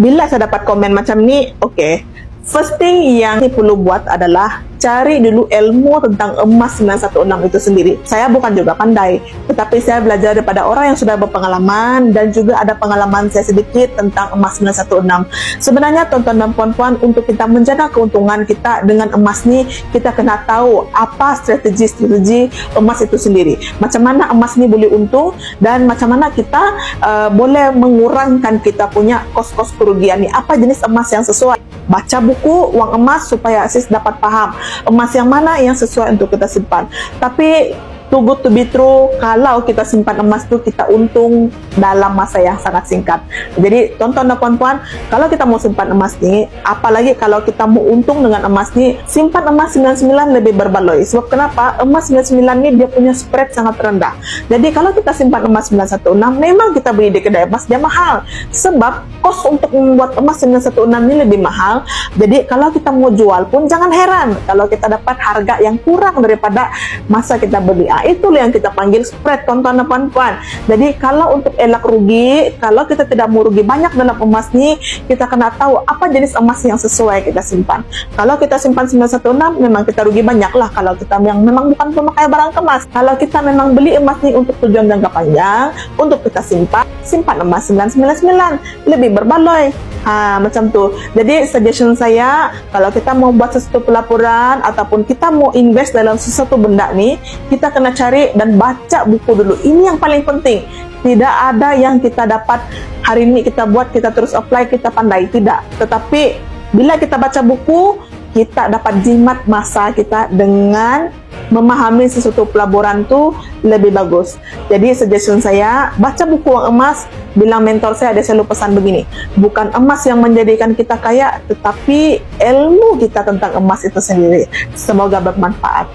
Bila saya dapat komen macam ni, oke. First thing yang saya perlu buat adalah cari dulu ilmu tentang emas 916 itu sendiri. Saya bukan juga pandai, tetapi saya belajar daripada orang yang sudah berpengalaman dan juga ada pengalaman saya sedikit tentang emas 916. Sebenarnya tuan-tuan dan puan-puan, untuk kita menjaga keuntungan kita dengan emas ni, kita kena tahu apa strategi emas itu sendiri. Macam mana emas ni boleh untung dan macam mana kita boleh mengurangkan kita punya kos-kos kerugian ni. Apa jenis emas yang sesuai? Baca buku Wang Emas supaya sis dapat paham emas yang mana yang sesuai untuk kita simpan. Tapi too good to be true, kalau kita simpan emas tu kita untung dalam masa yang sangat singkat. Jadi tuan-tuan dan puan-puan, kalau kita mau simpan emas ni, apalagi kalau kita mau untung dengan emas ni, simpan emas 99 lebih berbaloi. Sebab kenapa? Emas 99 ni dia punya spread sangat rendah. Jadi kalau kita simpan emas 916, memang kita beli di kedai emas dia mahal. Sebab kos untuk membuat emas 916 ni lebih mahal. Jadi kalau kita mau jual pun jangan heran kalau kita dapat harga yang kurang daripada masa kita beli. Itulah yang kita panggil spread, tuan-tuan dan puan-puan. Jadi kalau untuk elak rugi, kalau kita tidak mau rugi banyak dalam emas ni, kita kena tahu apa jenis emas yang sesuai kita simpan. Kalau kita simpan 916, memang kita rugi banyak lah. Kalau kita yang memang bukan pemakai barang kemas. Kalau kita memang beli emas ni untuk tujuan jangka panjang, untuk kita simpan emas 999 lebih berbaloi. Macam tu. Jadi suggestion saya, kalau kita mau buat sesuatu pelaporan ataupun kita mau invest dalam sesuatu benda ni, kita kena cari dan baca buku dulu. Ini yang paling penting. Tidak ada yang kita dapat hari ini kita buat, kita terus apply, kita pandai. Tidak. Tetapi bila kita baca buku, kita dapat jimat masa kita dengan memahami sesuatu pelaburan tu lebih bagus. Jadi suggestion saya, baca buku Wang Emas. Bilang mentor saya, dia selalu pesan begini, bukan emas yang menjadikan kita kaya, tetapi ilmu kita tentang emas itu sendiri. Semoga bermanfaat.